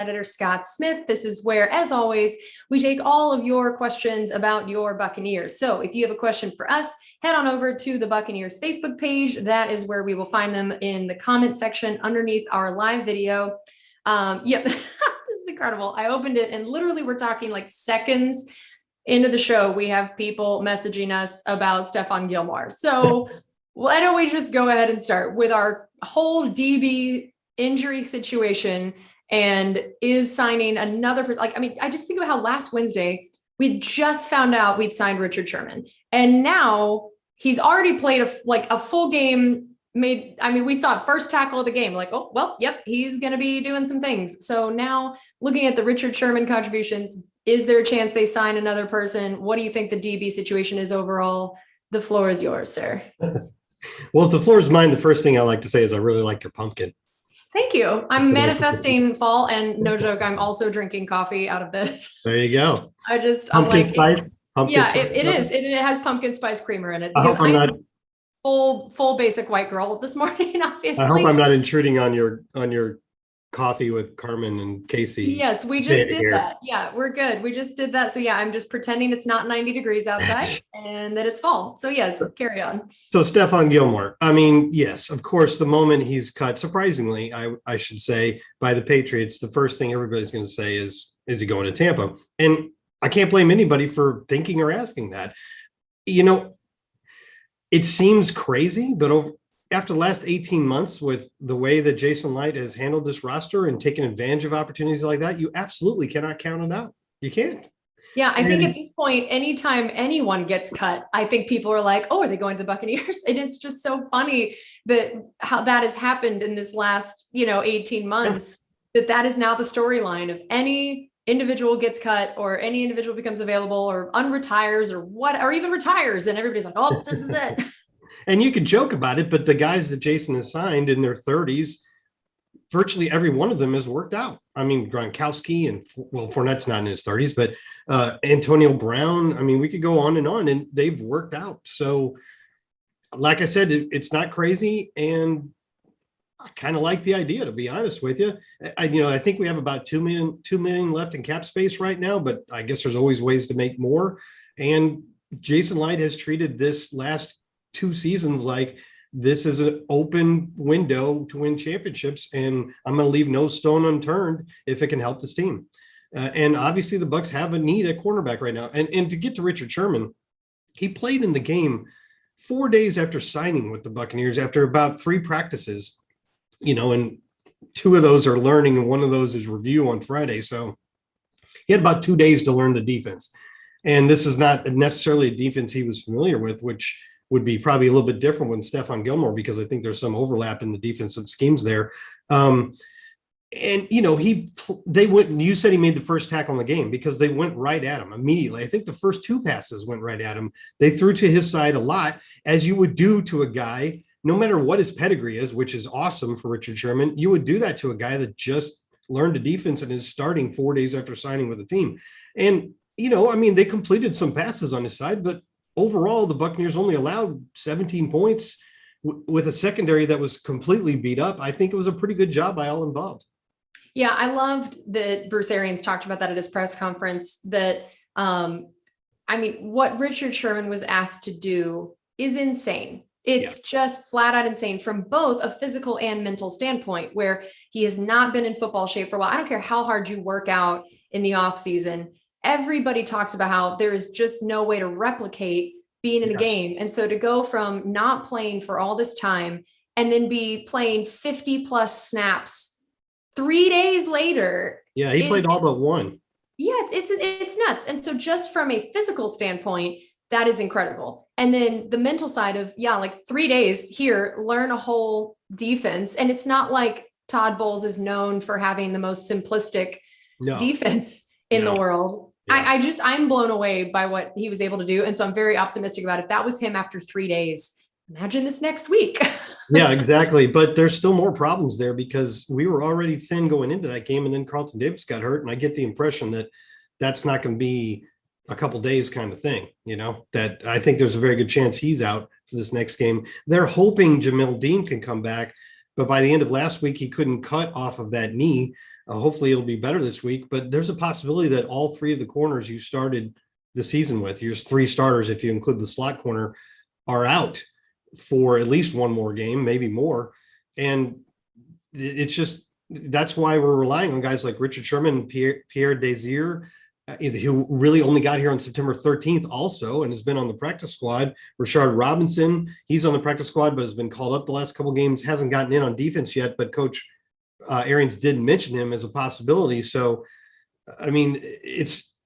editor Scott Smith. This is where, as always, we take all of your questions about your Buccaneers. So if you have a question for us, head on over to the Buccaneers Facebook page. That is where we will find them in the comment section underneath our live video. Yep, this is incredible. I opened it and literally we're talking like seconds into the show. We have people messaging us about Stephon Gilmore. So why don't we just go ahead and start with our whole DB injury situation and is signing another person. Like, I mean, I just think about how last Wednesday we just found out we'd signed Richard Sherman, and now he's already played a full game. We saw first tackle of the game, like, oh, well, yep, he's going to be doing some things. So now looking at the Richard Sherman contributions, is there a chance they sign another person? What do you think the DB situation is overall? The floor is yours, sir. Well, if the floor is mine, the first thing I like to say is I really like your pumpkin. Thank you. I'm manifesting fall, and no joke, I'm also drinking coffee out of this. There you go. I'm like, spice. It is. It has pumpkin spice creamer in it because I'm full basic white girl this morning, obviously. I hope I'm not intruding on your coffee with Carmen and Casey. Yes, we just did that. Yeah, we're good. We just did that. So yeah, I'm just pretending it's not 90 degrees outside and that it's fall. So yes, carry on. So Stephon Gilmore, I mean, yes, of course, the moment he's cut, surprisingly, I should say, by the Patriots, the first thing everybody's going to say is he going to Tampa? And I can't blame anybody for thinking or asking that. You know, it seems crazy, but after the last 18 months, with the way that Jason Licht has handled this roster and taken advantage of opportunities like that, you absolutely cannot count it out. You can't. Yeah, I think at this point, anytime anyone gets cut, I think people are like, oh, are they going to the Buccaneers? And it's just so funny that how that has happened in this last, 18 months, that is now the storyline of any individual gets cut or any individual becomes available or unretires or even retires. And everybody's like, oh, this is it. And you could joke about it, but the guys that Jason has signed in their 30s, virtually every one of them has worked out. I mean, Gronkowski and, Fournette's not in his 30s, but Antonio Brown, I mean, we could go on, and they've worked out. So like I said, it's not crazy. And I kind of like the idea, to be honest with you. I think we have about $2 million left in cap space right now, but I guess there's always ways to make more. And Jason Licht has treated this last 2 seasons like this is an open window to win championships, and I'm going to leave no stone unturned if it can help this team. And obviously the Bucs have a need at cornerback right now. And to get to Richard Sherman, he played in the game 4 days after signing with the Buccaneers, after about 3 practices, and 2 of those are learning and 1 of those is review on Friday. So he had about 2 days to learn the defense. And this is not necessarily a defense he was familiar with, which would be probably a little bit different with Stephon Gilmore, because I think there's some overlap in the defensive schemes there. And they went, you said he made the first tackle in the game because they went right at him immediately. I think the first 2 passes went right at him. They threw to his side a lot, as you would do to a guy, no matter what his pedigree is, which is awesome for Richard Sherman. You would do that to a guy that just learned the defense and is starting 4 days after signing with the team. And, they completed some passes on his side, but overall, the Buccaneers only allowed 17 points with a secondary that was completely beat up. I think it was a pretty good job by all involved. Yeah, I loved that Bruce Arians talked about that at his press conference, that, what Richard Sherman was asked to do is insane. It's just flat out insane from both a physical and mental standpoint, where he has not been in football shape for a while. I don't care how hard you work out in the off season. Everybody talks about how there is just no way to replicate being in a game. And so to go from not playing for all this time and then be playing 50 plus snaps 3 days later. Yeah, he played all but 1. Yeah, it's nuts. And so just from a physical standpoint, that is incredible. And then the mental side of, 3 days here, learn a whole defense. And it's not like Todd Bowles is known for having the most simplistic defense in the world. Yeah. I'm blown away by what he was able to do. And so I'm very optimistic about it. That was him after 3 days. Imagine this next week. Yeah, exactly. But there's still more problems there, because we were already thin going into that game, and then Carlton Davis got hurt. And I get the impression that that's not going to be a couple days kind of thing, that I think there's a very good chance he's out for this next game. They're hoping Jamil Dean can come back, but by the end of last week, he couldn't cut off of that knee. Hopefully it'll be better this week, but there's a possibility that all three of the corners you started the season with, your three starters, if you include the slot corner, are out for at least one more game, maybe more. And it's just, that's why we're relying on guys like Richard Sherman and Pierre Desir, who really only got here on September 13th also and has been on the practice squad. Rashard Robinson, he's on the practice squad, but has been called up the last couple of games, hasn't gotten in on defense yet, but Coach Arians did mention him as a possibility. So, I mean, it's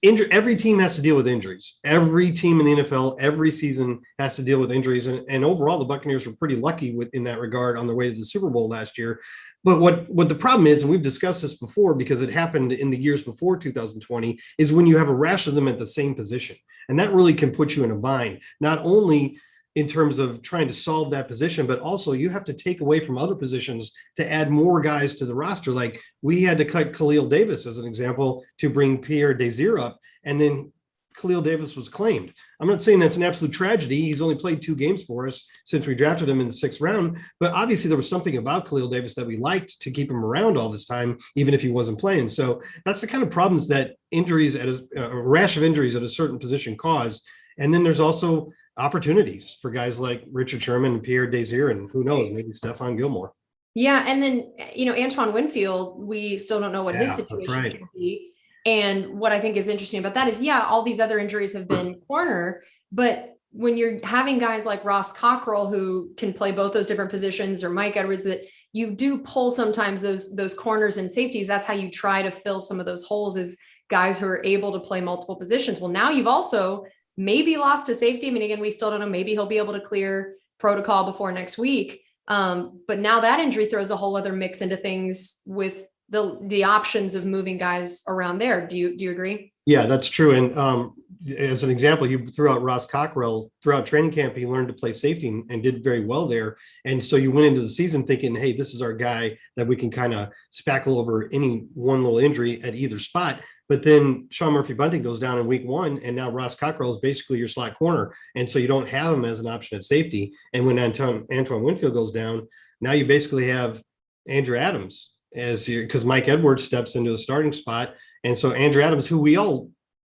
every team has to deal with injuries. Every team in the NFL, every season has to deal with injuries. And overall, the Buccaneers were pretty lucky in that regard on their way to the Super Bowl last year. But what the problem is, and we've discussed this before because it happened in the years before 2020, is when you have a rash of them at the same position. And that really can put you in a bind, not only in terms of trying to solve that position, but also you have to take away from other positions to add more guys to the roster. Like we had to cut Khalil Davis as an example to bring Pierre Desir up, and then Khalil Davis was claimed. I'm not saying that's an absolute tragedy. He's only played 2 games for us since we drafted him in the 6th round, but obviously there was something about Khalil Davis that we liked to keep him around all this time, even if he wasn't playing. So that's the kind of problems that injuries at a rash of injuries at a certain position cause. And then there's also opportunities for guys like Richard Sherman and Pierre Desir, and who knows, maybe Stephon Gilmore. Yeah. And then, Antoine Winfield, we still don't know what his situation is going to be. And what I think is interesting about that is, all these other injuries have been corner, but when you're having guys like Ross Cockrell, who can play both those different positions, or Mike Edwards, that you do pull sometimes those corners and safeties. That's how you try to fill some of those holes, is guys who are able to play multiple positions. Well, now you've also maybe lost a safety. I mean, again, we still don't know. Maybe he'll be able to clear protocol before next week. But now that injury throws a whole other mix into things with the options of moving guys around there. Do you agree? Yeah, that's true. And as an example, you threw out Ross Cockrell. Throughout training camp, he learned to play safety and did very well there. And so you went into the season thinking, hey, this is our guy that we can kind of spackle over any one little injury at either spot. But then Sean Murphy-Bunting goes down in week 1, and now Ross Cockrell is basically your slot corner. And so you don't have him as an option at safety. And when Antoine Winfield goes down, now you basically have Andrew Adams because Mike Edwards steps into the starting spot. And so Andrew Adams, who we all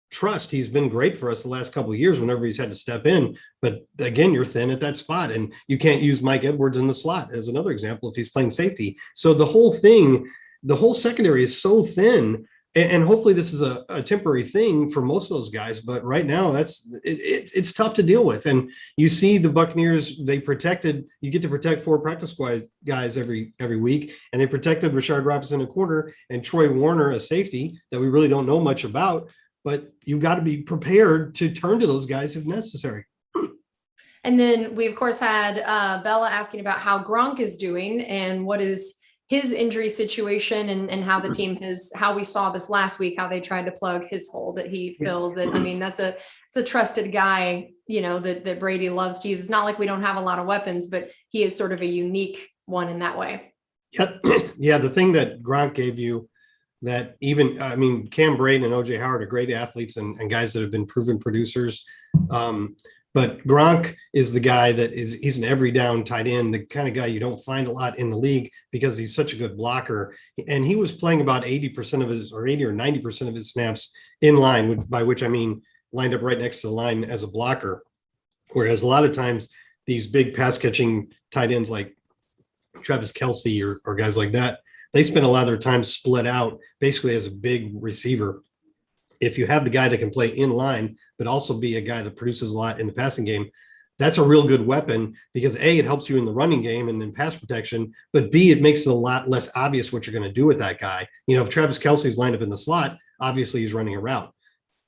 trust, he's been great for us the last couple of years whenever he's had to step in. But again, you're thin at that spot, and you can't use Mike Edwards in the slot as another example if he's playing safety. So the whole secondary is so thin. And hopefully this is a temporary thing for most of those guys, but right now it's tough to deal with. And you see the Buccaneers, you get to protect 4 practice squad guys every week, and they protected Rashard Robinson a corner and Troy Warner a safety that we really don't know much about, but you got to be prepared to turn to those guys if necessary. And then we of course had Bella asking about how Gronk is doing and what is his injury situation, and how the team how we saw this last week, how they tried to plug his hole that he fills. That, I mean, it's a trusted guy, that Brady loves to use. It's not like we don't have a lot of weapons, but he is sort of a unique one in that way. Yeah. Yeah. The thing that Gronk gave you that Cam Brayden and OJ Howard are great athletes and guys that have been proven producers. But Gronk is the guy he's an every down tight end, the kind of guy you don't find a lot in the league because he's such a good blocker. And he was playing about 80% of his, or 80 or 90% of his snaps in line, by which I mean lined up right next to the line as a blocker. Whereas a lot of times these big pass catching tight ends like Travis Kelce or guys like that, they spend a lot of their time split out basically as a big receiver. If you have the guy that can play in line, but also be a guy that produces a lot in the passing game, that's a real good weapon because A, it helps you in the running game and in pass protection, but B, it makes it a lot less obvious what you're going to do with that guy. If Travis Kelce's lined up in the slot, obviously he's running a route.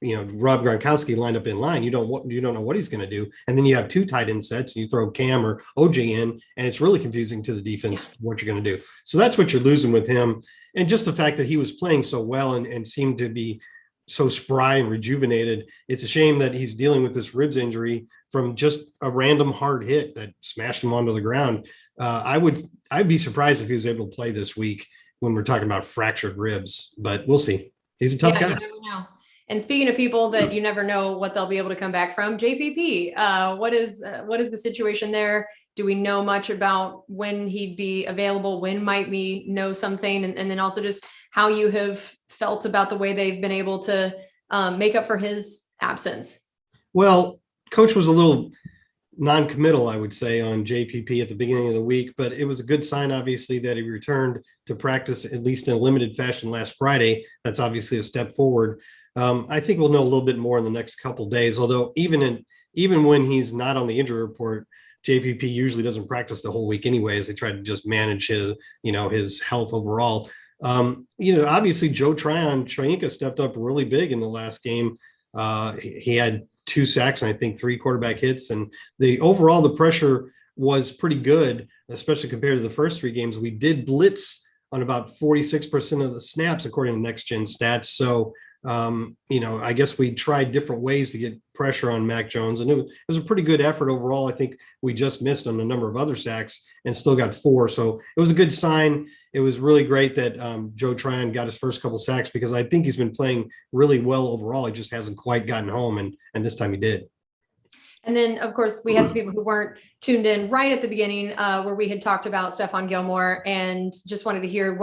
Rob Gronkowski lined up in line, you don't know what he's going to do. And then you have 2 tight end sets and you throw Cam or OJ in, and it's really confusing to the defense what you're going to do. So that's what you're losing with him. And just the fact that he was playing so well and seemed to be so spry and rejuvenated. It's a shame that he's dealing with this ribs injury from just a random hard hit that smashed him onto the ground. I'd be surprised if he was able to play this week when we're talking about fractured ribs, but we'll see. He's a tough guy. You never know. And speaking of people that you never know what they'll be able to come back from, JPP, what is the situation there? Do we know much about when he'd be available? When might we know something? And then also just how you have felt about the way they've been able to make up for his absence. Well, coach was a little non-committal, I would say, on JPP at the beginning of the week, but it was a good sign, obviously, that he returned to practice, at least in a limited fashion, last Friday. That's obviously a step forward. I think we'll know a little bit more in the next couple of days, although even when he's not on the injury report, JPP usually doesn't practice the whole week anyways. They try to just manage his health overall. Obviously Joe Tryon-Shoyinka stepped up really big in the last game. He had 2 sacks and I think 3 quarterback hits, and the pressure was pretty good, especially compared to the first 3 games. We did blitz on about 46% of the snaps according to Next Gen Stats. So I guess we tried different ways to get pressure on Mac Jones, and it was a pretty good effort overall. I think we just missed on a number of other sacks and still got 4. So it was a good sign. It was really great that Joe Tryon got his first couple sacks, because I think he's been playing really well overall. He just hasn't quite gotten home, and this time he did. And then, of course, we had some people who weren't tuned in right at the beginning, where we had talked about Stephon Gilmore, and just wanted to hear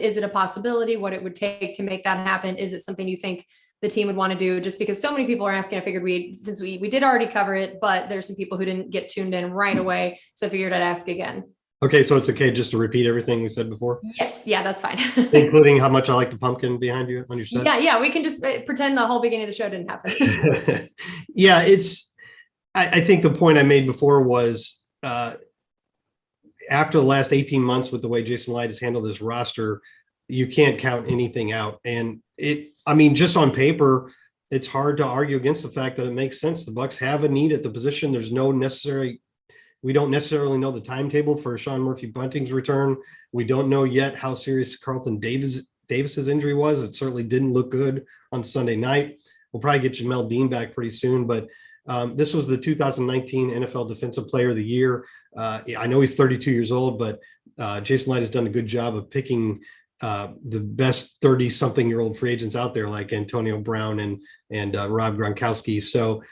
is it a possibility, what it would take to make that happen? Is it something you think the team would want to do? Just because so many people are asking, I figured since we did already cover it, but there's some people who didn't get tuned in right away. So I figured I'd ask again. Okay, so it's okay just to repeat everything we said before? Yes, yeah, that's fine. Including how much I like the pumpkin behind you on your set? Yeah, we can just pretend the whole beginning of the show didn't happen. Yeah, I think the point I made before was after the last 18 months with the way Jason Light has handled this roster, you can't count anything out. And just on paper, it's hard to argue against the fact that it makes sense. The Bucs have a need at the position. We don't necessarily know the timetable for Sean Murphy-Bunting's return. We don't know yet how serious Carlton Davis's injury was. It certainly didn't look good on Sunday night. We'll probably get Jamel Dean back pretty soon, but this was the 2019 NFL Defensive Player of the Year. I know he's 32 years old, but Jason Light has done a good job of picking the best 30-something-year-old free agents out there, like Antonio Brown and Rob Gronkowski. So,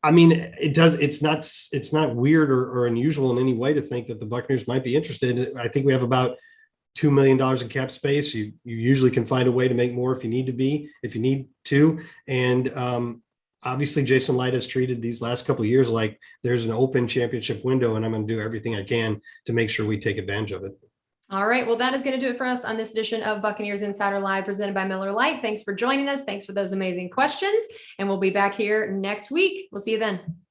it's not weird or unusual in any way to think that the Buccaneers might be interested. I think we have about $2 million in cap space. You usually can find a way to make more if you need to. And obviously Jason Light has treated these last couple of years like there's an open championship window, and I'm going to do everything I can to make sure we take advantage of it. All right. Well, that is going to do it for us on this edition of Buccaneers Insider Live, presented by Miller Lite. Thanks for joining us. Thanks for those amazing questions. And we'll be back here next week. We'll see you then.